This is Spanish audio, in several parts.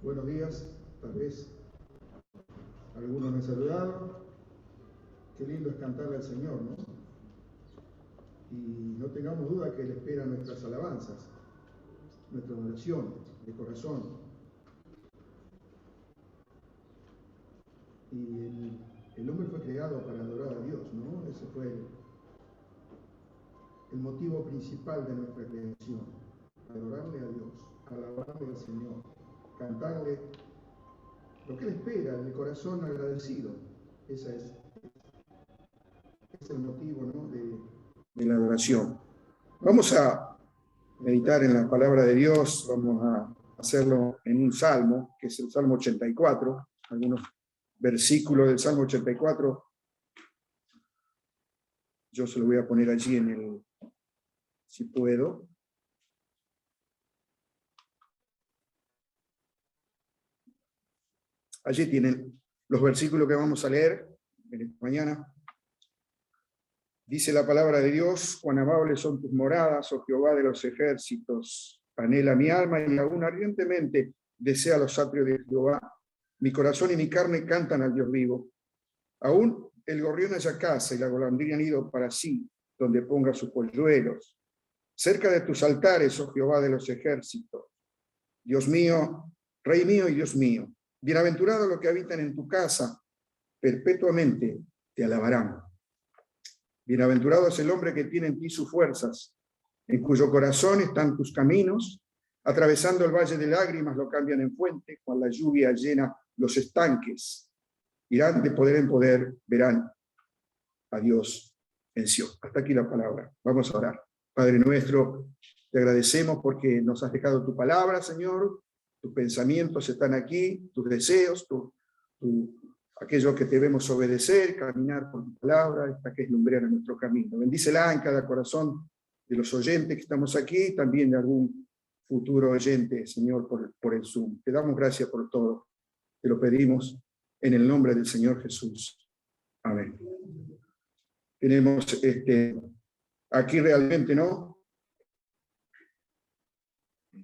Buenos días, tal vez algunos me saludaron. Qué lindo es cantarle al Señor, ¿no? Y no tengamos duda que Él espera nuestras alabanzas, nuestra oración de corazón. Y el hombre fue creado para adorar a Dios, ¿no? Ese fue el motivo principal de nuestra creación: adorarle a Dios, alabarle al Señor, cantarle lo que Él espera, el corazón agradecido. Ese es el motivo, ¿no?, de la adoración. Vamos a meditar en la palabra de Dios. Vamos a hacerlo en un salmo, que es el Salmo 84, algunos versículos del Salmo 84. Yo se lo voy a poner allí si puedo. Allí tienen los versículos que vamos a leer en esta mañana. Dice la palabra de Dios: cuán amables son tus moradas, oh Jehová de los ejércitos. Anhela mi alma y aún ardientemente desea los atrios de Jehová. Mi corazón y mi carne cantan al Dios vivo. Aún el gorrión halla casa y la golondrina nido para sí, donde ponga sus polluelos. Cerca de tus altares, oh Jehová de los ejércitos. Dios mío, Rey mío y Dios mío. Bienaventurados los que habitan en tu casa, perpetuamente te alabarán. Bienaventurado es el hombre que tiene en ti sus fuerzas, en cuyo corazón están tus caminos. Atravesando el valle de lágrimas lo cambian en fuente, cuando la lluvia llena los estanques. Irán de poder en poder, verán a Dios en Sion. Hasta aquí la palabra. Vamos a orar. Padre nuestro, te agradecemos porque nos has dejado tu palabra, Señor. Tus pensamientos están aquí, tus deseos, aquello que debemos obedecer, caminar por tu palabra, hasta que es lumbrera nuestro camino. Bendícela en cada corazón de los oyentes que estamos aquí, también de algún futuro oyente, Señor, por el Zoom. Te damos gracias por todo. Te lo pedimos en el nombre del Señor Jesús. Amén. Tenemos aquí realmente, ¿no?,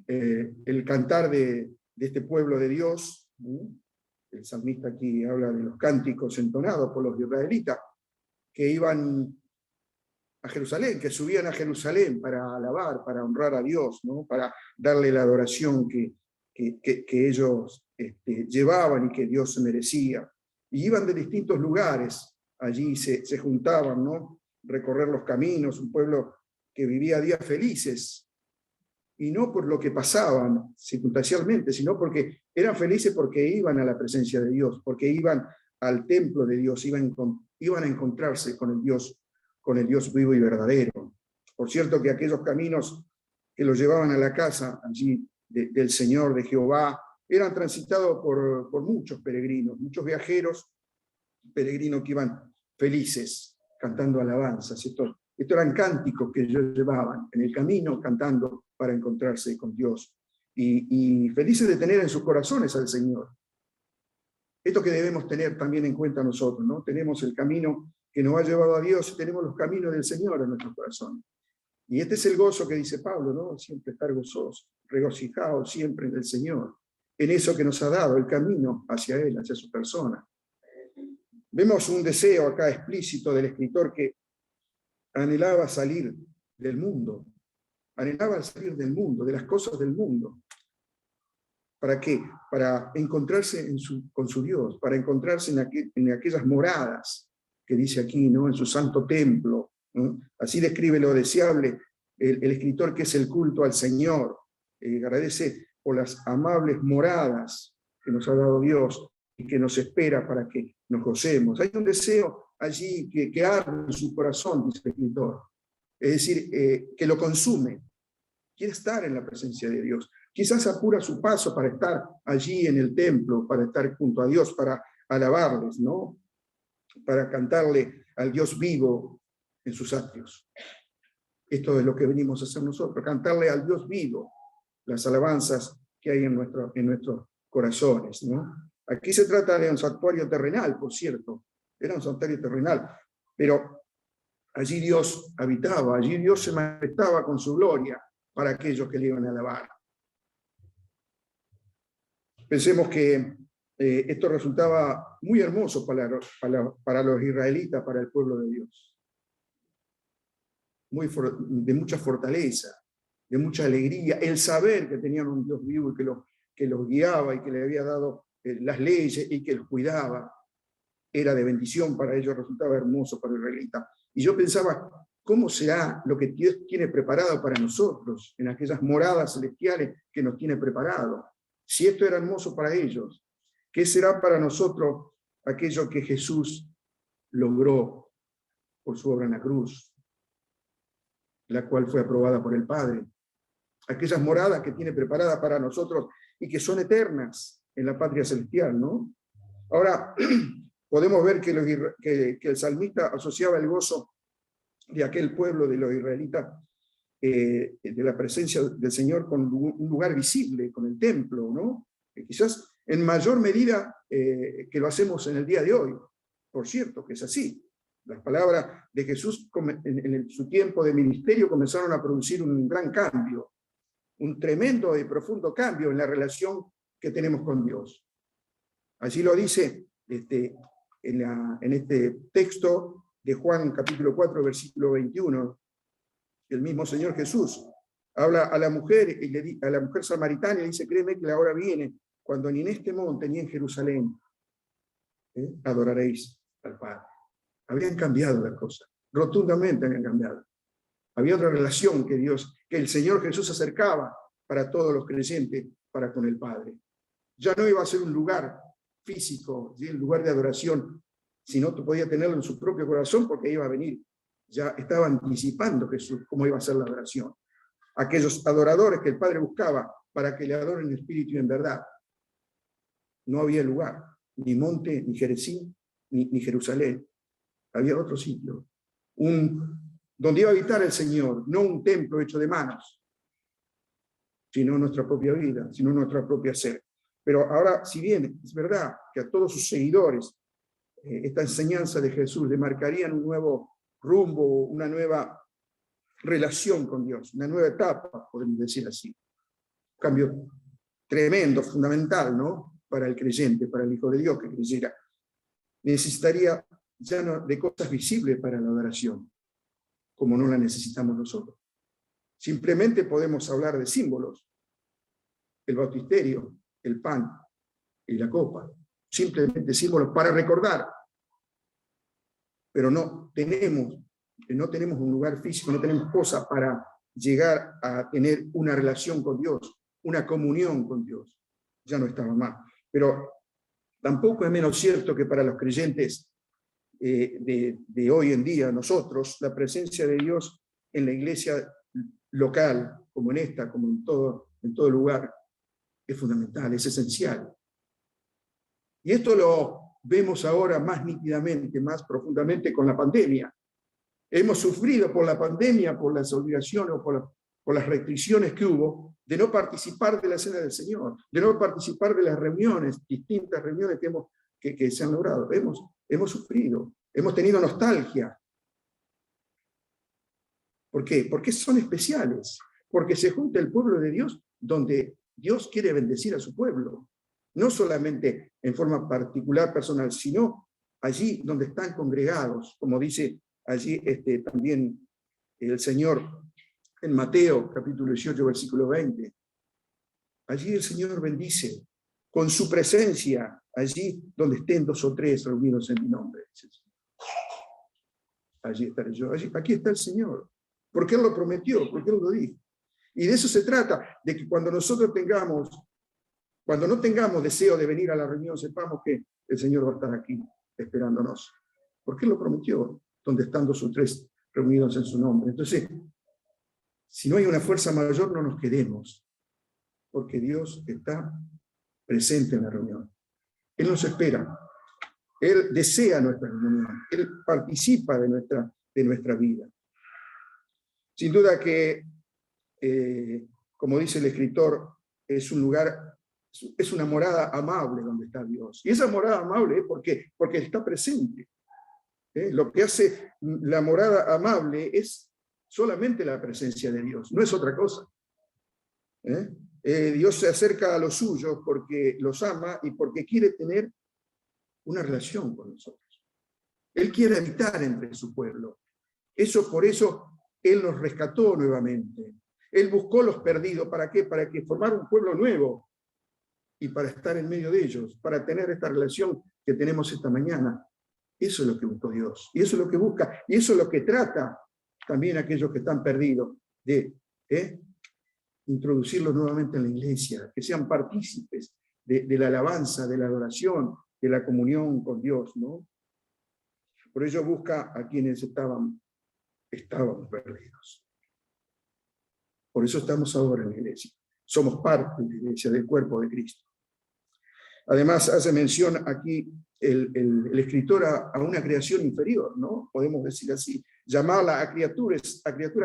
el cantar de este pueblo de Dios. El salmista aquí habla de los cánticos entonados por los israelitas que iban a Jerusalén, que subían a Jerusalén para alabar, para honrar a Dios, ¿no?, para darle la adoración que ellos llevaban y que Dios merecía. Y iban de distintos lugares, allí se juntaban, ¿no?, recorrer los caminos, un pueblo que vivía días felices, y no por lo que pasaban circunstancialmente, sino porque eran felices porque iban a la presencia de Dios, porque iban al templo de Dios, iban a encontrarse con el Dios vivo y verdadero. Por cierto que aquellos caminos que los llevaban a la casa allí del Señor, de Jehová, eran transitados por muchos peregrinos, muchos viajeros, peregrinos que iban felices, cantando alabanzas. Estos eran cánticos que ellos llevaban en el camino, cantando para encontrarse con Dios, y felices de tener en sus corazones al Señor. Esto que debemos tener también en cuenta nosotros, ¿no? Tenemos el camino que nos ha llevado a Dios y tenemos los caminos del Señor en nuestros corazones. Y este es el gozo que dice Pablo, ¿no? Siempre estar gozoso, regocijado siempre en el Señor, en eso que nos ha dado, el camino hacia Él, hacia su persona. Vemos un deseo acá explícito del escritor que anhelaba salir del mundo, anhelaba salir del mundo, de las cosas del mundo. ¿Para qué? Para encontrarse con su Dios, para encontrarse en aquellas moradas que dice aquí, ¿no?, en su santo templo, ¿no? Así describe lo deseable el escritor, que es el culto al Señor. Agradece por las amables moradas que nos ha dado Dios y que nos espera para que nos gocemos. Hay un deseo allí que arde en su corazón, dice el escritor. Es decir, que lo consume. Quiere estar en la presencia de Dios. Quizás apura su paso para estar allí en el templo, para estar junto a Dios, para alabarles, ¿no?, para cantarle al Dios vivo en sus atrios. Esto es lo que venimos a hacer nosotros, cantarle al Dios vivo las alabanzas que hay en nuestros corazones, ¿no? Aquí se trata de un santuario terrenal, por cierto. Era un santuario terrenal, pero allí Dios habitaba, allí Dios se manifestaba con su gloria para aquellos que le iban a alabar. Pensemos que esto resultaba muy hermoso para los israelitas, para el pueblo de Dios. De mucha fortaleza, de mucha alegría, el saber que tenían un Dios vivo y que los guiaba y que le había dado las leyes y que los cuidaba, era de bendición para ellos, resultaba hermoso para el israelita. Y yo pensaba, ¿cómo será lo que Dios tiene preparado para nosotros en aquellas moradas celestiales que nos tiene preparado? Si esto era hermoso para ellos, ¿qué será para nosotros aquello que Jesús logró por su obra en la cruz, la cual fue aprobada por el Padre? Aquellas moradas que tiene preparadas para nosotros y que son eternas en la patria celestial, ¿no? Ahora, podemos ver que el salmista asociaba el gozo de aquel pueblo de los israelitas, de la presencia del Señor, con un lugar visible, con el templo, ¿no? Quizás en mayor medida que lo hacemos en el día de hoy. Por cierto, que es así. Las palabras de Jesús en su tiempo de ministerio comenzaron a producir un gran cambio, un tremendo y profundo cambio en la relación que tenemos con Dios. Así lo dice en este texto de Juan capítulo 4, versículo 21, el mismo Señor Jesús habla a la mujer, a la mujer samaritana, y le dice, créeme que la hora viene, cuando ni en este monte ni en Jerusalén adoraréis al Padre. Habían cambiado las cosas, rotundamente habían cambiado. Había otra relación que el Señor Jesús acercaba para todos los creyentes, para con el Padre. Ya no iba a ser un lugar físico, ¿sí? Un lugar de adoración, sino que podía tenerlo en su propio corazón porque iba a venir. Ya estaba anticipando Jesús cómo iba a ser la adoración. Aquellos adoradores que el Padre buscaba para que le adoren en espíritu y en verdad. No había lugar, ni monte, ni Jericín, ni Jerusalén. Había otro sitio, donde iba a habitar el Señor, no un templo hecho de manos, sino nuestra propia vida, sino nuestra propia ser. Pero ahora, si bien es verdad que a todos sus seguidores esta enseñanza de Jesús le marcarían un nuevo rumbo, una nueva relación con Dios, una nueva etapa, podemos decir así. Un cambio tremendo, fundamental, ¿no? Para el creyente, para el Hijo de Dios que creyera. Necesitaría ya no de cosas visibles para la adoración, como no la necesitamos nosotros. Simplemente podemos hablar de símbolos, el bautisterio, el pan y la copa, simplemente símbolos para recordar, pero no tenemos un lugar físico, no tenemos cosas para llegar a tener una relación con Dios, una comunión con Dios. Ya no estaba más. Pero tampoco es menos cierto que para los creyentes de hoy en día, nosotros, la presencia de Dios en la iglesia local, como en esta, como en todo lugar, es fundamental, es esencial. Y esto lo vemos ahora más nítidamente, más profundamente con la pandemia. Hemos sufrido por la pandemia, por las obligaciones o por las restricciones que hubo, de no participar de la cena del Señor, de no participar de las reuniones, distintas reuniones que se han logrado. Hemos sufrido, hemos tenido nostalgia. ¿Por qué? Porque son especiales, porque se junta el pueblo de Dios donde Dios quiere bendecir a su pueblo, no solamente en forma particular, personal, sino allí donde están congregados, como dice allí también el Señor en Mateo, capítulo 18, versículo 20. Allí el Señor bendice con su presencia, allí donde estén 2 o 3 reunidos en mi nombre. Allí estaré yo, aquí está el Señor, porque Él lo prometió, porque Él lo dijo. Y de eso se trata, de que cuando no tengamos deseo de venir a la reunión, sepamos que el Señor va a estar aquí esperándonos, porque Él lo prometió, donde están 2 o 3 reunidos en su nombre. Entonces, si no hay una fuerza mayor, no nos quedemos, porque Dios está presente en la reunión. Él nos espera. Él desea nuestra reunión. Él participa de nuestra vida. Sin duda que, como dice el escritor, es un lugar, es una morada amable donde está Dios. Y esa morada amable es porque está presente. Lo que hace la morada amable es solamente la presencia de Dios, no es otra cosa. Dios se acerca a los suyos porque los ama y porque quiere tener una relación con nosotros. Él quiere habitar entre su pueblo. Por eso Él nos rescató nuevamente. Él buscó los perdidos. ¿Para qué? Para que formara un pueblo nuevo y para estar en medio de ellos, para tener esta relación que tenemos esta mañana. Eso es lo que buscó Dios. Y eso es lo que busca. Y eso es lo que trata también a aquellos que están perdidos, de introducirlos nuevamente en la iglesia, que sean partícipes de la alabanza, de la adoración, de la comunión con Dios, ¿no? Por ello busca a quienes estaban perdidos. Por eso estamos ahora en la iglesia. Somos parte de la iglesia, del cuerpo de Cristo. Además, hace mención aquí el escritor a una creación inferior, ¿no? Podemos decir así, llamarla a criaturas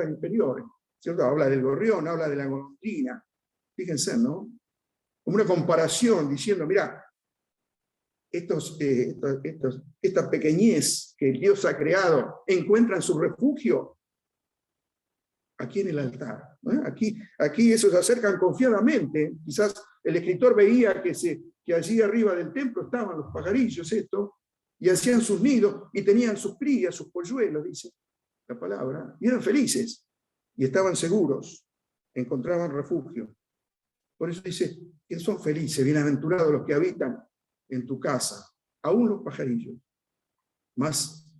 inferiores, ¿cierto? Habla del gorrión, habla de la golondrina. Fíjense, ¿no? Como una comparación, diciendo, mira, esta pequeñez que Dios ha creado encuentran su refugio aquí en el altar. Aquí esos se acercan confiadamente. Quizás el escritor veía que allí arriba del templo estaban los pajarillos, y hacían sus nidos, y tenían sus crías, sus polluelos, dice la palabra, y eran felices, y estaban seguros, encontraban refugio. Por eso dice que son felices, bienaventurados los que habitan en tu casa, aún los pajarillos, más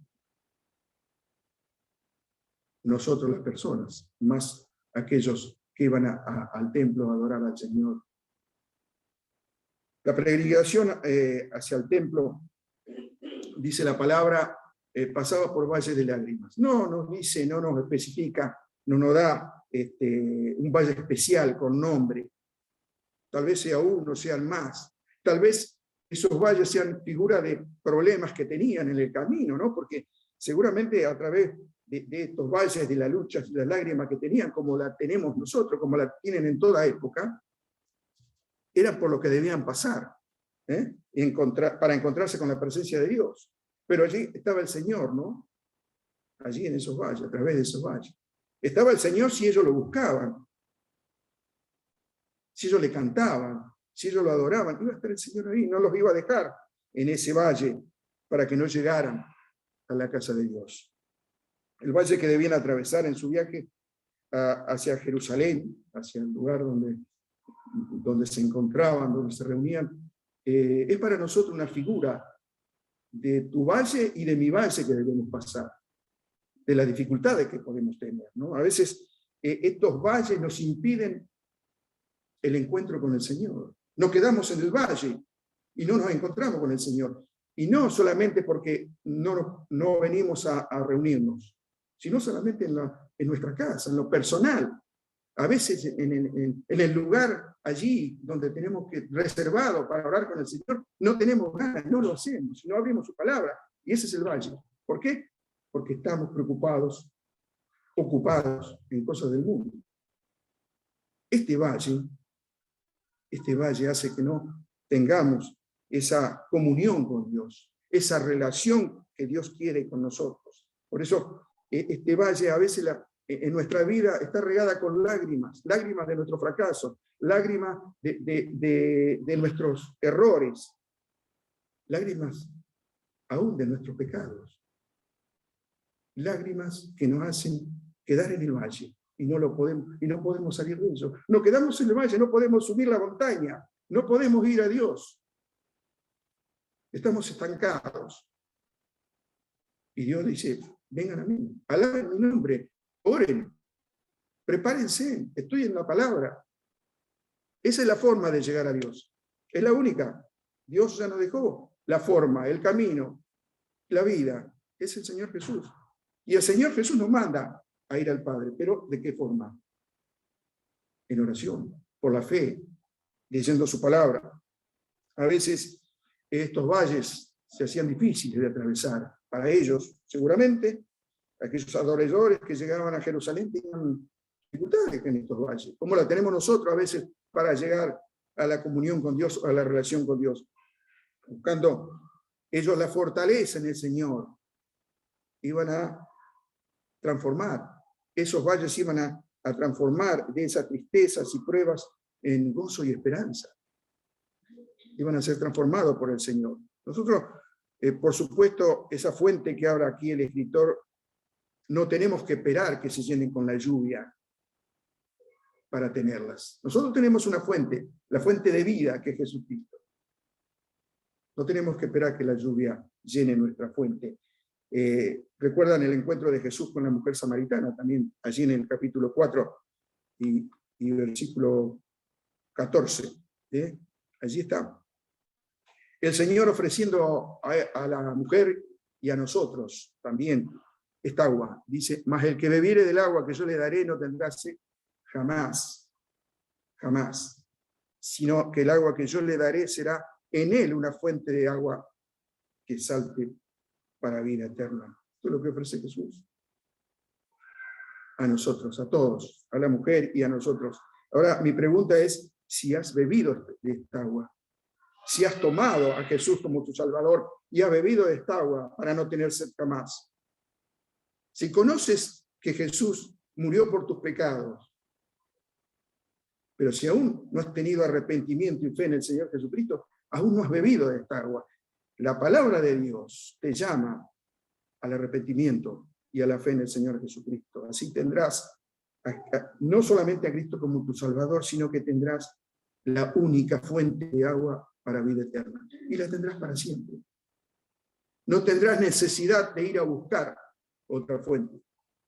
nosotros las personas, más aquellos que iban al templo a adorar al Señor. La peregrinación hacia el templo, dice la palabra, pasaba por valles de lágrimas. No nos dice, no nos especifica, no nos da un valle especial con nombre. Tal vez sea uno, sean más. Tal vez esos valles sean figura de problemas que tenían en el camino, ¿no? Porque seguramente a través de estos valles, de las luchas y las lágrimas que tenían, como la tenemos nosotros, como la tienen en toda época, era por lo que debían pasar, para encontrarse con la presencia de Dios. Pero allí estaba el Señor, ¿no? Allí en esos valles, a través de esos valles. Estaba el Señor si ellos lo buscaban, si ellos le cantaban, si ellos lo adoraban. Iba a estar el Señor ahí, no los iba a dejar en ese valle para que no llegaran a la casa de Dios. El valle que debían atravesar en su viaje hacia Jerusalén, hacia el lugar donde se encontraban, donde se reunían, es para nosotros una figura de tu valle y de mi valle que debemos pasar, de las dificultades que podemos tener, ¿no? A veces estos valles nos impiden el encuentro con el Señor. Nos quedamos en el valle y no nos encontramos con el Señor. Y no solamente porque no venimos a reunirnos, sino solamente en nuestra casa, en lo personal. A veces en el lugar allí donde tenemos que reservado para orar con el Señor, no tenemos ganas, no lo hacemos, no abrimos su palabra. Y ese es el valle. ¿Por qué? Porque estamos preocupados, ocupados en cosas del mundo. Este valle hace que no tengamos esa comunión con Dios, esa relación que Dios quiere con nosotros. Por eso este valle a veces en nuestra vida está regada con lágrimas de nuestro fracaso, lágrimas de nuestros errores, lágrimas aún de nuestros pecados, lágrimas que nos hacen quedar en el valle y no podemos salir de ello. Nos quedamos en el valle, no podemos subir la montaña, no podemos ir a Dios. Estamos estancados. Y Dios dice, vengan a mí, alaben mi nombre, oren, prepárense, estudien la palabra. Esa es la forma de llegar a Dios. Es la única. Dios ya nos dejó la forma, el camino, la vida. Es el Señor Jesús. Y el Señor Jesús nos manda a ir al Padre. ¿Pero de qué forma? En oración, por la fe, leyendo su palabra. A veces estos valles se hacían difíciles de atravesar. Para ellos, seguramente, aquellos adoradores que llegaban a Jerusalén tenían dificultades en estos valles, como la tenemos nosotros a veces para llegar a la comunión con Dios, a la relación con Dios. Buscando ellos la fortaleza en el Señor, iban a transformar, esos valles iban a transformar de esas tristezas y pruebas en gozo y esperanza. Iban a ser transformados por el Señor. Nosotros, por supuesto, esa fuente que habla aquí el escritor, no tenemos que esperar que se llenen con la lluvia para tenerlas. Nosotros tenemos una fuente, la fuente de vida, que es Jesucristo. No tenemos que esperar que la lluvia llene nuestra fuente. ¿Recuerdan el encuentro de Jesús con la mujer samaritana? También allí en el capítulo 4 y versículo 14. Allí está. El Señor ofreciendo a la mujer y a nosotros también esta agua. Dice, mas el que bebiere del agua que yo le daré no tendrá sed jamás, jamás, sino que el agua que yo le daré será en él una fuente de agua que salte para vida eterna. Esto es lo que ofrece Jesús a nosotros, a todos, a la mujer y a nosotros. Ahora, mi pregunta es si has bebido de esta agua, si has tomado a Jesús como tu Salvador y has bebido de esta agua para no tener sed jamás. Si conoces que Jesús murió por tus pecados, pero si aún no has tenido arrepentimiento y fe en el Señor Jesucristo, aún no has bebido de esta agua. La palabra de Dios te llama al arrepentimiento y a la fe en el Señor Jesucristo. Así tendrás no solamente a Cristo como tu Salvador, sino que tendrás la única fuente de agua para vida eterna. Y la tendrás para siempre. No tendrás necesidad de ir a buscar otra fuente.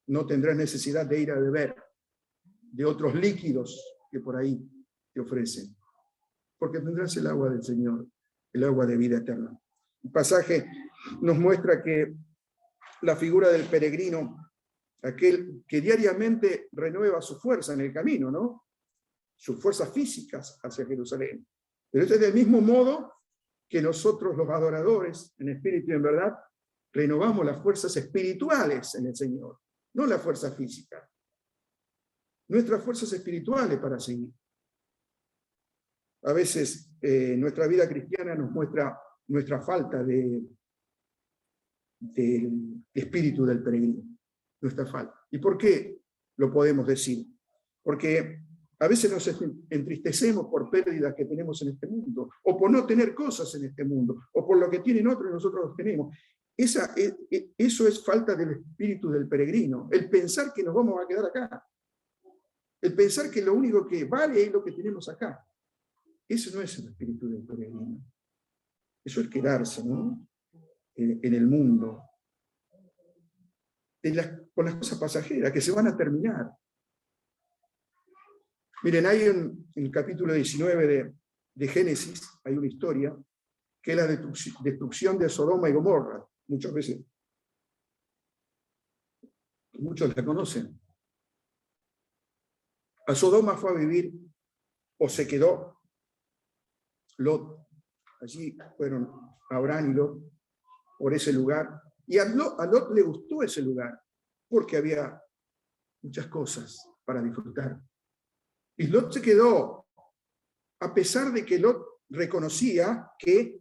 No tendrás necesidad de ir a beber de otros líquidos que por ahí te ofrecen. Porque tendrás el agua del Señor, el agua de vida eterna. El pasaje nos muestra que la figura del peregrino, aquel que diariamente renueva su fuerza en el camino, ¿no? Sus fuerzas físicas hacia Jerusalén. Pero este es del mismo modo que nosotros los adoradores, en espíritu y en verdad, renovamos las fuerzas espirituales en el Señor, no las fuerzas físicas. Nuestras fuerzas espirituales para seguir. A veces nuestra vida cristiana nos muestra nuestra falta de espíritu del peregrino, nuestra falta. ¿Y por qué lo podemos decir? Porque a veces nos entristecemos por pérdidas que tenemos en este mundo, o por no tener cosas en este mundo, o por lo que tienen otros y nosotros los tenemos. Eso es falta del espíritu del peregrino, el pensar que nos vamos a quedar acá, el pensar que lo único que vale es lo que tenemos acá. Eso no es el espíritu del peregrino. Eso es quedarse, ¿no? En el mundo, con las cosas pasajeras que se van a terminar. Miren, hay en el capítulo 19 de Génesis, hay una historia que es la destrucción de Sodoma y Gomorra. Muchas veces, muchos la conocen. A Sodoma fue a vivir, o se quedó, Lot. Allí fueron Abraham y Lot por ese lugar. Y a Lot le gustó ese lugar, porque había muchas cosas para disfrutar. Y Lot se quedó, a pesar de que Lot reconocía que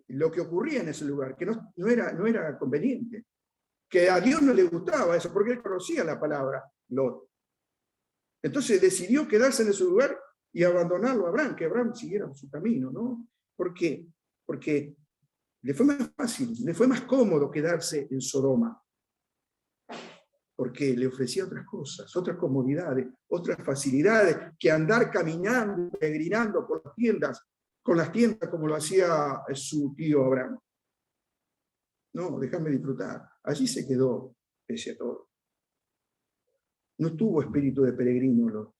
lo que ocurría en ese lugar, que no era conveniente, que a Dios no le gustaba eso, porque él conocía la palabra Lot. Entonces decidió quedarse en ese lugar y abandonarlo a Abraham, que Abraham siguiera su camino, ¿no? ¿Por qué? Porque le fue más fácil, le fue más cómodo quedarse en Sodoma, porque le ofrecía otras cosas, otras comodidades, otras facilidades, que andar caminando, peregrinando por las tiendas, con las tiendas como lo hacía su tío Abraham. No, déjame disfrutar. Allí se quedó, pese a todo. No tuvo espíritu de peregrino.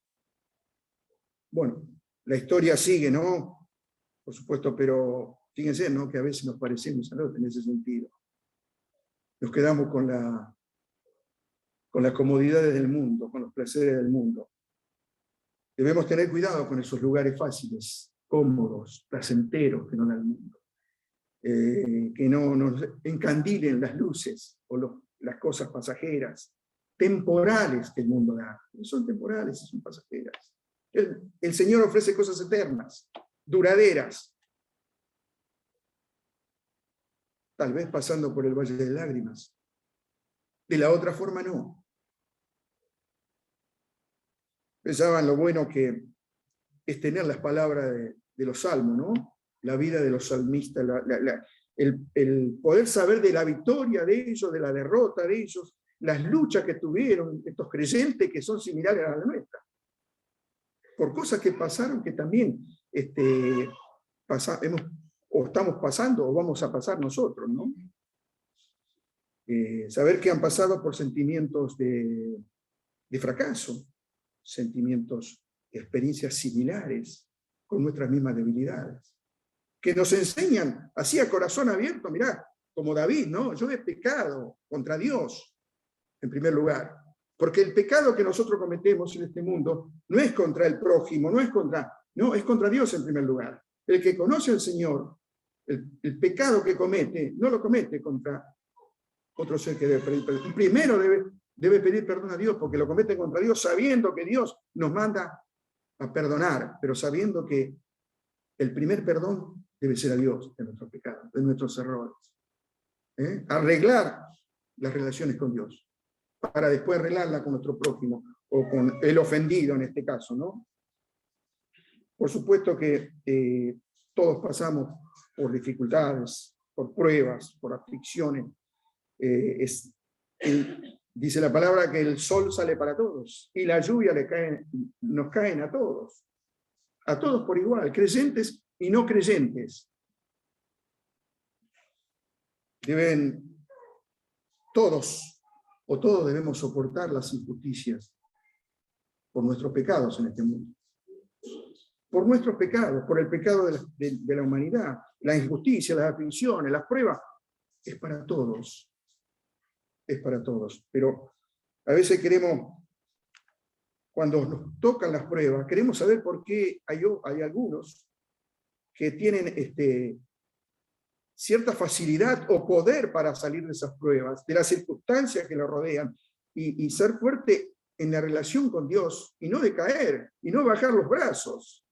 Bueno, la historia sigue, ¿no? Por supuesto, pero fíjense, ¿no? Que a veces nos parecemos a Lot en ese sentido. Nos quedamos con las comodidades del mundo, con los placeres del mundo. Debemos tener cuidado con esos lugares fáciles, cómodos, placenteros que nos da el mundo. Que no nos encandilen las luces o las cosas pasajeras, temporales que el mundo da. No son temporales, son pasajeras. El Señor ofrece cosas eternas, duraderas. Tal vez pasando por el valle de lágrimas. De la otra forma no. Pensaban lo bueno que es tener las palabras de los salmos, ¿no? La vida de los salmistas, el poder saber de la victoria de ellos, de la derrota de ellos, las luchas que tuvieron estos creyentes que son similares a la nuestra, por cosas que pasaron que también o estamos pasando o vamos a pasar nosotros, ¿no? Saber que han pasado por sentimientos de fracaso, sentimientos, experiencias similares con nuestras mismas debilidades, que nos enseñan así a corazón abierto, mirá, como David, ¿no? Yo he pecado contra Dios, en primer lugar, porque el pecado que nosotros cometemos en este mundo no es contra el prójimo, no, es contra Dios en primer lugar. El que conoce al Señor, el pecado que comete, no lo comete contra otro ser que debe pedir perdón. Primero debe pedir perdón a Dios, porque lo comete contra Dios, sabiendo que Dios nos manda a perdonar, pero sabiendo que el primer perdón debe ser a Dios de nuestros pecados, de nuestros errores. Arreglar las relaciones con Dios, para después arreglarla con nuestro prójimo, o con el ofendido en este caso, ¿no? Por supuesto que todos pasamos por dificultades, por pruebas, por aflicciones. Dice la palabra que el sol sale para todos y la lluvia nos caen a todos por igual, creyentes y no creyentes. Todos debemos soportar las injusticias por nuestros pecados en este mundo. Por nuestros pecados, por el pecado de la humanidad, la injusticia, las aflicciones, las pruebas, es para todos. Es para todos. Pero a veces cuando nos tocan las pruebas, queremos saber por qué hay algunos que tienen cierta facilidad o poder para salir de esas pruebas, de las circunstancias que lo rodean, y ser fuerte en la relación con Dios, y no decaer, y no bajar los brazos.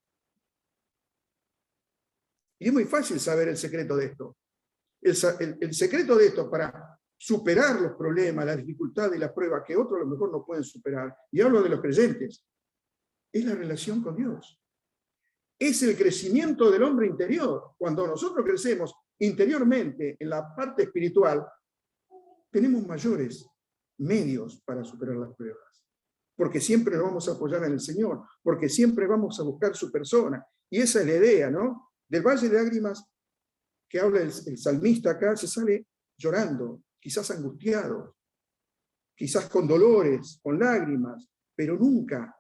Y es muy fácil saber el secreto de esto. El secreto de esto para superar los problemas, las dificultades y las pruebas que otros a lo mejor no pueden superar, y hablo de los creyentes, es la relación con Dios. Es el crecimiento del hombre interior. Cuando nosotros crecemos interiormente en la parte espiritual, tenemos mayores medios para superar las pruebas, porque siempre nos vamos a apoyar en el Señor, porque siempre vamos a buscar su persona. Y esa es la idea, ¿no? Del valle de lágrimas que habla el salmista acá, se sale llorando, quizás angustiado, quizás con dolores, con lágrimas, pero nunca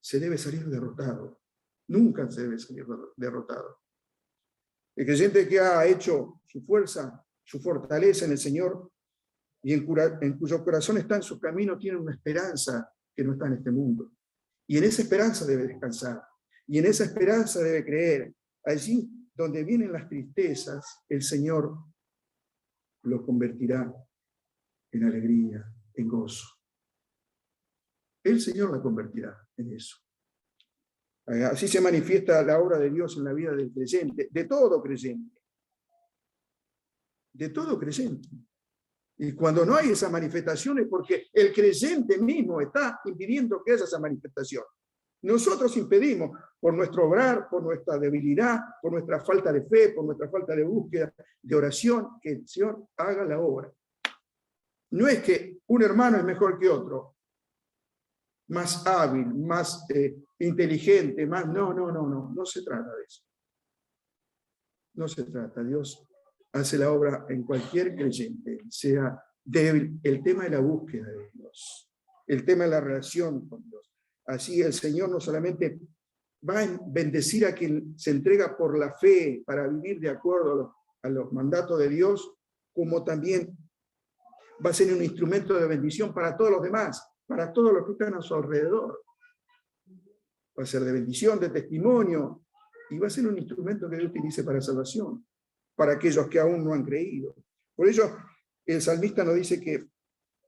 se debe salir derrotado. Nunca se debe salir derrotado. El creyente que ha hecho su fuerza, su fortaleza en el Señor, y en cuyo corazón está en su camino, tiene una esperanza que no está en este mundo. Y en esa esperanza debe descansar. Y en esa esperanza debe creer. Allí donde vienen las tristezas, el Señor lo convertirá en alegría, en gozo. El Señor la convertirá en eso. Así se manifiesta la obra de Dios en la vida del creyente, de todo creyente. De todo creyente. Y cuando no hay esa manifestación es porque el creyente mismo está impidiendo que haya esa manifestación. Nosotros impedimos, por nuestro obrar, por nuestra debilidad, por nuestra falta de fe, por nuestra falta de búsqueda, de oración, que el Señor haga la obra. No es que un hermano es mejor que otro, más hábil, más inteligente, más... No se trata de eso. No se trata. Dios hace la obra en cualquier creyente, sea débil. El tema de la búsqueda de Dios, el tema de la relación con Dios. Así el Señor no solamente va a bendecir a quien se entrega por la fe para vivir de acuerdo a los mandatos de Dios, como también va a ser un instrumento de bendición para todos los demás, para todos los que están a su alrededor. Va a ser de bendición, de testimonio, y va a ser un instrumento que Dios utilice para salvación, para aquellos que aún no han creído. Por ello, el salmista nos dice que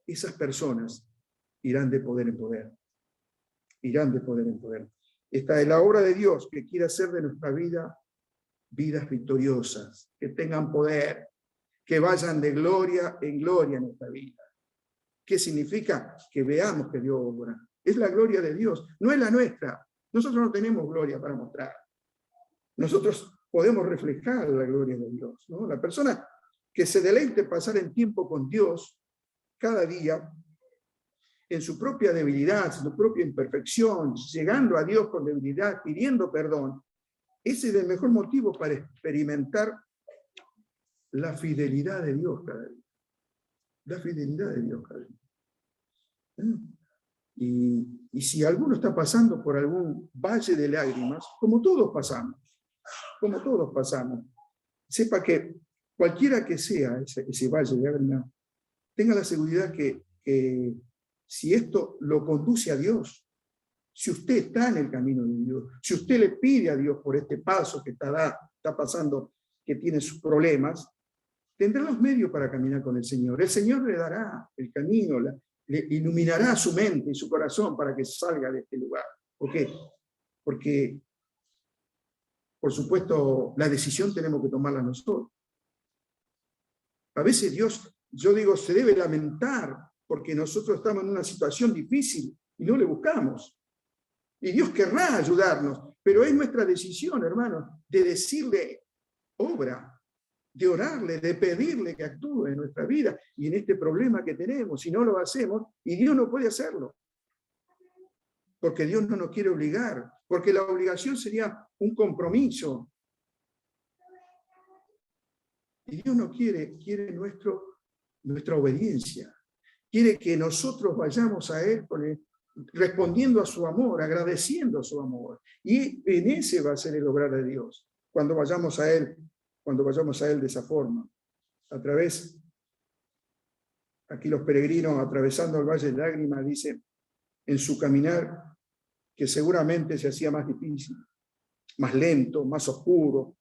esas personas irán de poder en poder. Irán de poder en poder. Esta es la obra de Dios que quiere hacer de nuestra vida vidas victoriosas, que tengan poder, que vayan de gloria en gloria en nuestra vida. ¿Qué significa? Que veamos que Dios obra. Es la gloria de Dios, no es la nuestra. Nosotros no tenemos gloria para mostrar. Nosotros podemos reflejar la gloria de Dios, ¿no? La persona que se deleite pasar el tiempo con Dios cada día, en su propia debilidad, en su propia imperfección, llegando a Dios con debilidad, pidiendo perdón, ese es el mejor motivo para experimentar la fidelidad de Dios cada día. La fidelidad de Dios cada día. Y si alguno está pasando por algún valle de lágrimas, como todos pasamos, sepa que cualquiera que sea ese valle de lágrimas, tenga la seguridad que si esto lo conduce a Dios, si usted está en el camino de Dios, si usted le pide a Dios por este paso que está pasando, que tiene sus problemas, tendrá los medios para caminar con el Señor. El Señor le dará el camino, le iluminará su mente y su corazón para que salga de este lugar. ¿Por qué? Porque, por supuesto, la decisión tenemos que tomarla nosotros. A veces Dios, yo digo, se debe lamentar porque nosotros estamos en una situación difícil y no le buscamos. Y Dios querrá ayudarnos, pero es nuestra decisión, hermanos, de decirle, obra, de orarle, de pedirle que actúe en nuestra vida y en este problema que tenemos. Si no lo hacemos, y Dios no puede hacerlo, porque Dios no nos quiere obligar, porque la obligación sería un compromiso. Y Dios no quiere nuestra obediencia. Quiere que nosotros vayamos a Él respondiendo a su amor, agradeciendo a su amor. Y en ese va a ser el obrar de Dios, cuando vayamos a Él de esa forma. A través, aquí los peregrinos atravesando el valle de lágrimas, dice, en su caminar, que seguramente se hacía más difícil, más lento, más oscuro,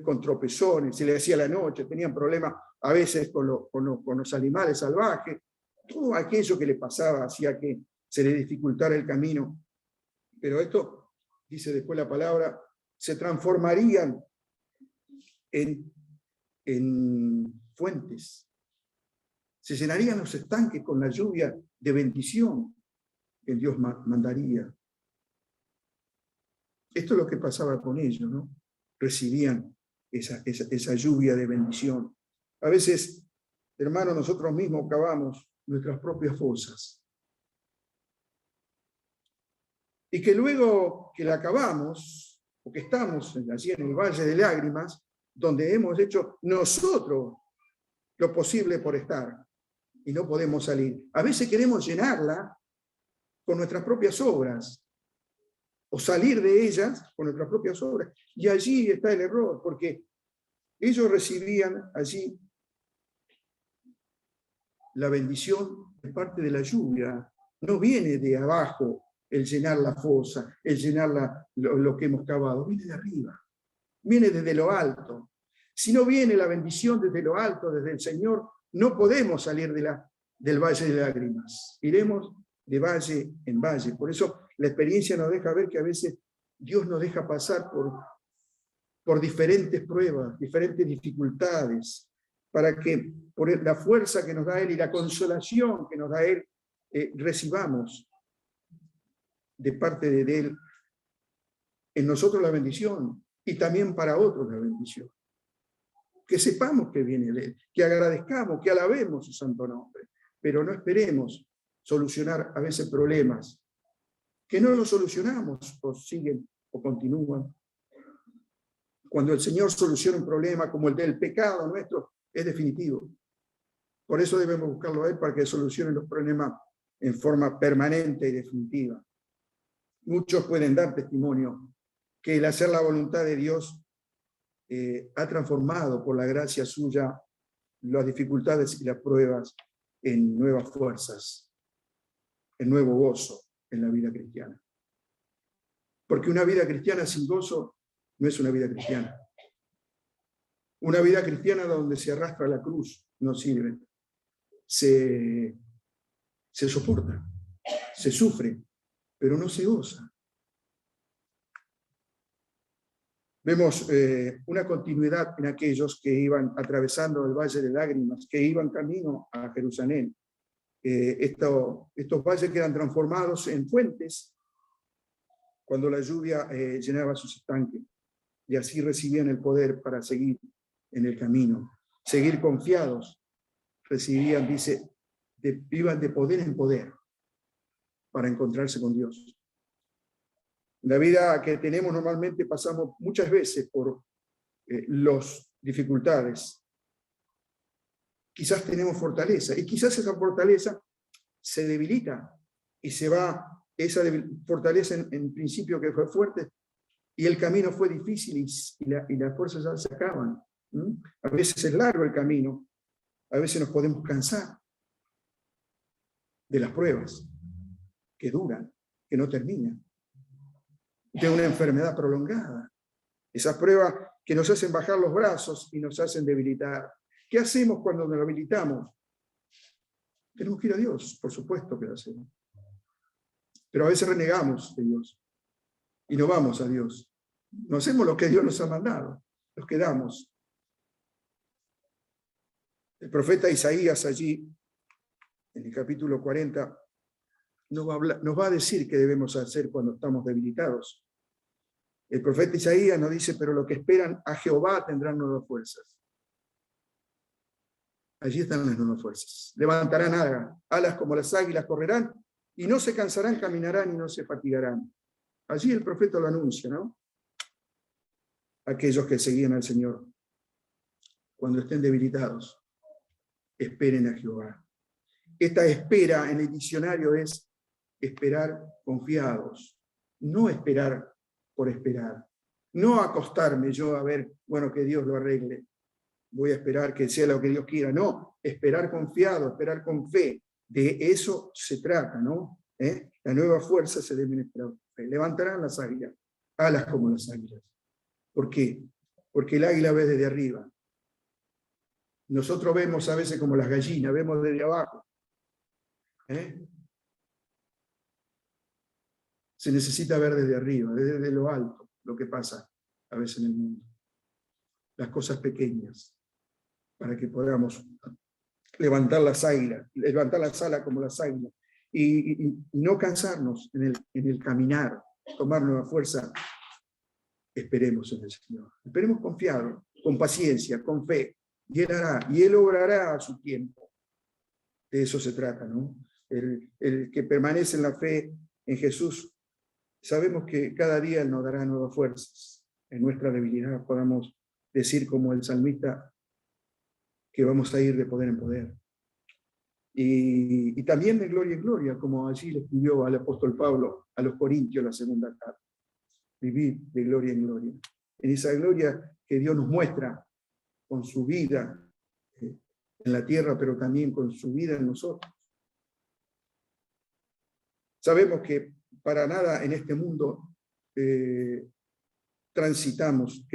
con tropezones, se le hacía la noche, tenían problemas a veces con los animales salvajes, todo aquello que le pasaba hacía que se le dificultara el camino. Pero esto, dice después la palabra, se transformarían en fuentes, se llenarían los estanques con la lluvia de bendición que Dios mandaría. Esto es lo que pasaba con ellos, ¿no? Recibían esa lluvia de bendición. A veces, hermanos, nosotros mismos cavamos nuestras propias fosas. Y que luego que la acabamos, o que estamos allí en el valle de lágrimas, donde hemos hecho nosotros lo posible por estar, y no podemos salir. A veces queremos llenarla con nuestras propias obras, o salir de ellas con nuestras propias obras. Y allí está el error, porque ellos recibían allí la bendición de parte de la lluvia. No viene de abajo el llenar la fosa, el llenar lo que hemos cavado, viene de arriba, viene desde lo alto. Si no viene la bendición desde lo alto, desde el Señor, no podemos salir del valle de lágrimas. Iremos de valle en valle. Por eso la experiencia nos deja ver que a veces Dios nos deja pasar por diferentes pruebas, diferentes dificultades, para que por la fuerza que nos da Él y la consolación que nos da Él, recibamos de parte de Él en nosotros la bendición y también para otros la bendición. Que sepamos que viene de Él, que agradezcamos, que alabemos su santo nombre, pero no esperemos solucionar a veces problemas que no los solucionamos o siguen o continúan. Cuando el Señor soluciona un problema como el del pecado nuestro, es definitivo. Por eso debemos buscarlo a Él para que solucione los problemas en forma permanente y definitiva. Muchos pueden dar testimonio que el hacer la voluntad de Dios ha transformado por la gracia suya las dificultades y las pruebas en nuevas fuerzas, en nuevo gozo en la vida cristiana. Porque una vida cristiana sin gozo no es una vida cristiana. Una vida cristiana donde se arrastra la cruz no sirve. Se soporta, se sufre, pero no se goza. Vemos una continuidad en aquellos que iban atravesando el valle de lágrimas, que iban camino a Jerusalén. Estos valles quedan transformados en fuentes cuando la lluvia llenaba sus estanques, y así recibían el poder para seguir en el camino, seguir confiados, recibían, dice, iban de poder en poder para encontrarse con Dios. En la vida que tenemos normalmente pasamos muchas veces por las dificultades. Quizás tenemos fortaleza, y quizás esa fortaleza se debilita, y se va esa fortaleza en principio que fue fuerte, y el camino fue difícil, y las fuerzas ya se acaban. A veces es largo el camino, a veces nos podemos cansar de las pruebas que duran, que no terminan, de una enfermedad prolongada. Esas pruebas que nos hacen bajar los brazos y nos hacen debilitar. ¿Qué hacemos cuando nos debilitamos? Tenemos que ir a Dios, por supuesto que lo hacemos. Pero a veces renegamos de Dios y no vamos a Dios. No hacemos lo que Dios nos ha mandado, nos quedamos. El profeta Isaías allí, en el capítulo 40, nos va a decir qué debemos hacer cuando estamos debilitados. El profeta Isaías nos dice, pero los que esperan a Jehová tendrán nuevas fuerzas. Allí están las nuevas fuerzas. Levantarán alas como las águilas, correrán y no se cansarán, caminarán y no se fatigarán. Allí el profeta lo anuncia, ¿no? Aquellos que seguían al Señor, cuando estén debilitados, esperen a Jehová. Esta espera en el diccionario es esperar confiados, no esperar por esperar. No acostarme yo a ver, bueno, que Dios lo arregle. Voy a esperar que sea lo que Dios quiera. No, esperar confiado, esperar con fe. De eso se trata, ¿no? La nueva fuerza se debe esperar. Levantarán las águilas, alas como las águilas. ¿Por qué? Porque el águila ve desde arriba. Nosotros vemos a veces como las gallinas, vemos desde abajo. Se necesita ver desde arriba, desde lo alto, lo que pasa a veces en el mundo. Las cosas pequeñas, para que podamos levantar las águilas, levantar las alas como las águilas, y no cansarnos en el caminar, tomar nueva fuerza. Esperemos en el Señor. Esperemos confiados, con paciencia, con fe. Y Él hará, y Él obrará a su tiempo. De eso se trata, ¿no? El que permanece en la fe en Jesús, sabemos que cada día Él nos dará nuevas fuerzas. En nuestra debilidad podamos decir como el salmista que vamos a ir de poder en poder. Y también de gloria en gloria, como allí le escribió al apóstol Pablo a los Corintios la segunda carta. Vivir de gloria en gloria. En esa gloria que Dios nos muestra con su vida en la tierra, pero también con su vida en nosotros. Sabemos que para nada en este mundo transitamos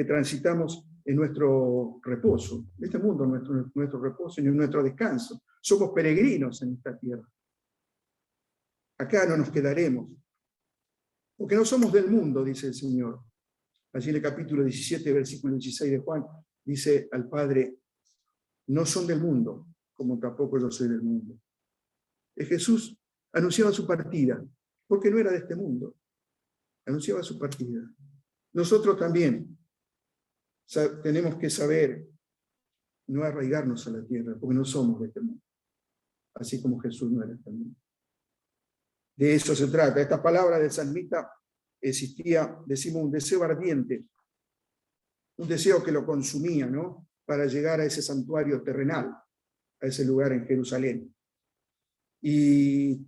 en nuestro reposo. Este mundo no es nuestro reposo ni nuestro descanso. Somos peregrinos en esta tierra. Acá no nos quedaremos. Porque no somos del mundo, dice el Señor. Allí en el capítulo 17, versículo 16 de Juan, dice al Padre, no son del mundo, como tampoco yo soy del mundo. Jesús anunciaba su partida, porque no era de este mundo. Anunciaba su partida. Nosotros también tenemos que saber no arraigarnos a la tierra, porque no somos de este mundo. Así como Jesús no era de este mundo. De eso se trata. Esta palabra del salmista existía, decimos, un deseo ardiente, un deseo que lo consumía, ¿no? Para llegar a ese santuario terrenal, a ese lugar en Jerusalén. Y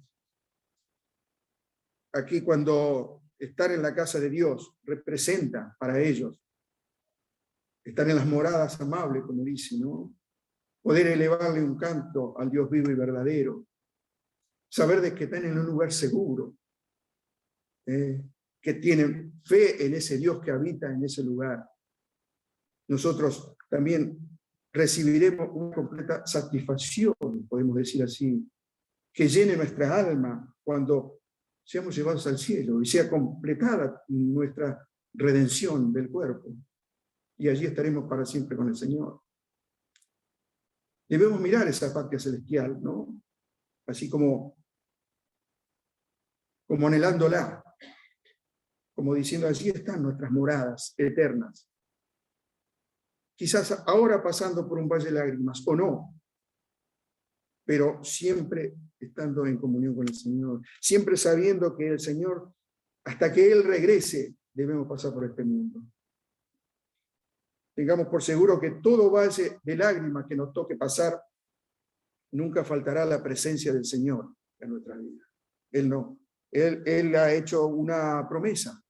aquí cuando estar en la casa de Dios representa para ellos estar en las moradas amables, como dice, ¿no? Poder elevarle un canto al Dios vivo y verdadero. Saber de que están en un lugar seguro, que tienen fe en ese Dios que habita en ese lugar. Nosotros también recibiremos una completa satisfacción, podemos decir así, que llene nuestra alma cuando seamos llevados al cielo y sea completada nuestra redención del cuerpo. Y allí estaremos para siempre con el Señor. Debemos mirar esa patria celestial, ¿no? Así como anhelándola, como diciendo, allí están nuestras moradas eternas. Quizás ahora pasando por un valle de lágrimas, o no, pero siempre estando en comunión con el Señor, siempre sabiendo que el Señor, hasta que Él regrese, debemos pasar por este mundo. Tengamos por seguro que todo valle de lágrimas que nos toque pasar, nunca faltará la presencia del Señor en nuestra vida. Él no. Él ha hecho una promesa,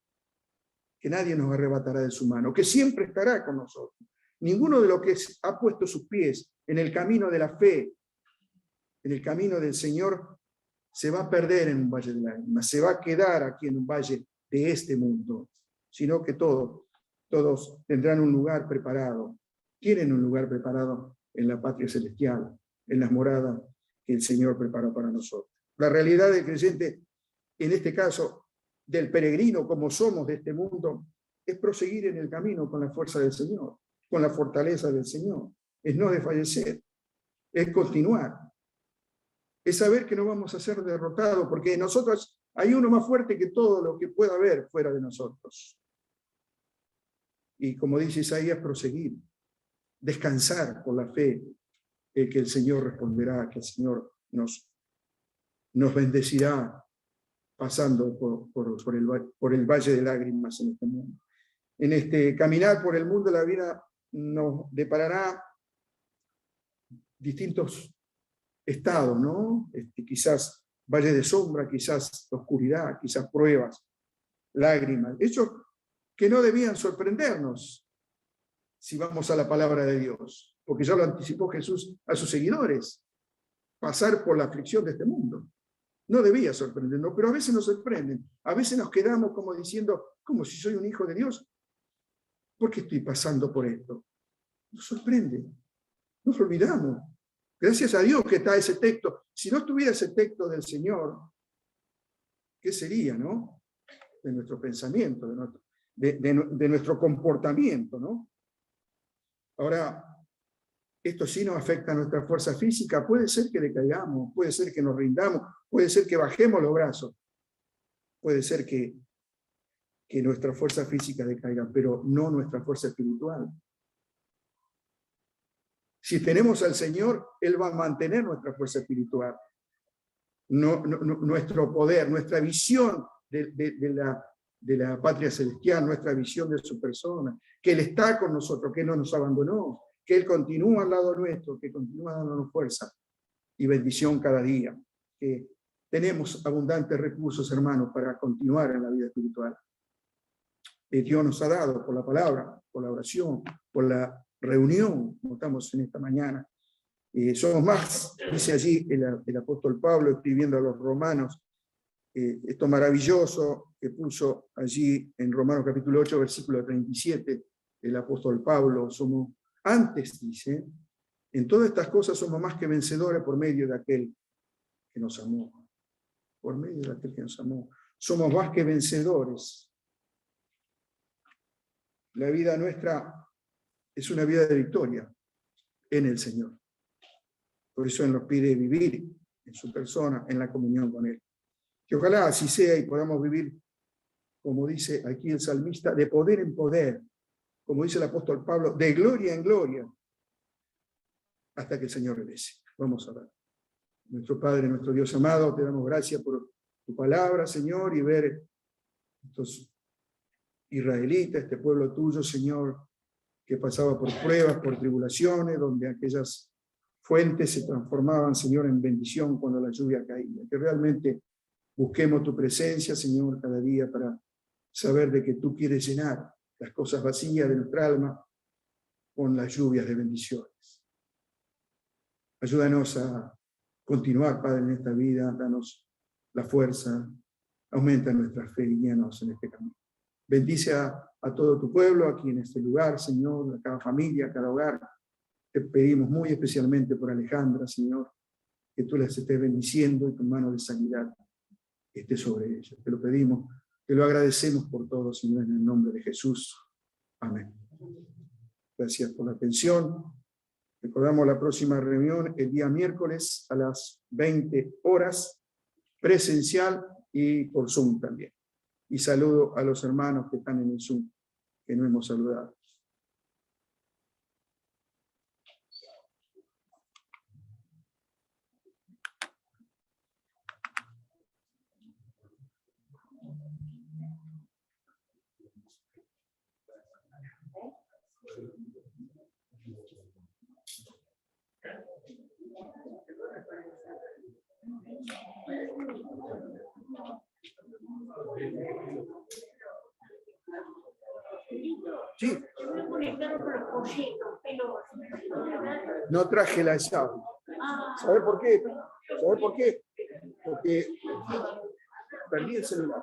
que nadie nos arrebatará de su mano, que siempre estará con nosotros. Ninguno de los que ha puesto sus pies en el camino de la fe, en el camino del Señor, se va a perder en un valle de lágrimas, se va a quedar aquí en un valle de este mundo, sino que todos tendrán un lugar preparado, tienen un lugar preparado en la patria celestial, en las moradas que el Señor preparó para nosotros. La realidad del creyente, en este caso, del peregrino como somos de este mundo, es proseguir en el camino con la fuerza del Señor, con la fortaleza del Señor, es no desfallecer, es continuar, es saber que no vamos a ser derrotados, porque en nosotros hay uno más fuerte que todo lo que pueda haber fuera de nosotros. Y como dice Isaías, proseguir, descansar por la fe, que el Señor responderá, que el Señor nos bendecirá pasando por el valle de lágrimas en este mundo. En este caminar por el mundo, la vida nos deparará distintos estados, ¿no? Quizás valle de sombra, quizás oscuridad, quizás pruebas, lágrimas. Hechos que no debían sorprendernos si vamos a la palabra de Dios, porque ya lo anticipó Jesús a sus seguidores, pasar por la aflicción de este mundo. No debía sorprendernos, pero a veces nos sorprenden. A veces nos quedamos como diciendo, ¿cómo si soy un hijo de Dios? ¿Por qué estoy pasando por esto? Nos sorprende, nos olvidamos. Gracias a Dios que está ese texto. Si no estuviera ese texto del Señor, ¿qué sería, no? De nuestro pensamiento, de nuestro comportamiento, ¿no? Ahora, esto sí nos afecta a nuestra fuerza física. Puede ser que decaigamos, puede ser que nos rindamos, puede ser que bajemos los brazos, puede ser que nuestra fuerza física decaiga, pero no nuestra fuerza espiritual. Si tenemos al Señor, Él va a mantener nuestra fuerza espiritual, nuestro poder, nuestra visión de la patria celestial, nuestra visión de su persona, que Él está con nosotros, que no nos abandonó, que Él continúa al lado nuestro, que continúa dándonos fuerza y bendición cada día, que tenemos abundantes recursos, hermanos, para continuar en la vida espiritual. Dios nos ha dado por la palabra, por la oración, por la reunión, como estamos en esta mañana. Somos más, dice allí el apóstol Pablo escribiendo a los romanos, esto maravilloso que puso allí en Romanos capítulo 8, versículo 37, el apóstol Pablo, somos antes, dice, en todas estas cosas somos más que vencedores por medio de aquel que nos amó. Por medio de aquel que nos amó. Somos más que vencedores. La vida nuestra es una vida de victoria en el Señor. Por eso Él nos pide vivir en su persona, en la comunión con Él. Que ojalá así sea y podamos vivir, como dice aquí el salmista, de poder en poder, como dice el apóstol Pablo, de gloria en gloria, hasta que el Señor regrese. Vamos a orar. Nuestro Padre, nuestro Dios amado, te damos gracias por tu palabra, Señor, y ver estos israelitas, este pueblo tuyo, Señor, que pasaba por pruebas, por tribulaciones, donde aquellas fuentes se transformaban, Señor, en bendición cuando la lluvia caía. Que realmente busquemos tu presencia, Señor, cada día para saber de que tú quieres llenar las cosas vacías de nuestra alma con las lluvias de bendiciones. Ayúdanos a continuar, Padre, en esta vida, danos la fuerza, aumenta nuestra fe y guíanos en este camino. Bendice a todo tu pueblo aquí en este lugar, Señor, a cada familia, a cada hogar. Te pedimos muy especialmente por Alejandra, Señor, que tú las estés bendiciendo y tu mano de sanidad esté sobre ella. Te lo pedimos, te lo agradecemos por todo, Señor, en el nombre de Jesús. Amén. Gracias por la atención. Recordamos la próxima reunión el día miércoles a las 20 horas, presencial y por Zoom también. y saludo a los hermanos que están en el Zoom, que no hemos saludado. Sí. No traje la llave. ¿Sabes por qué? ¿Sabes por qué? Porque perdí el celular.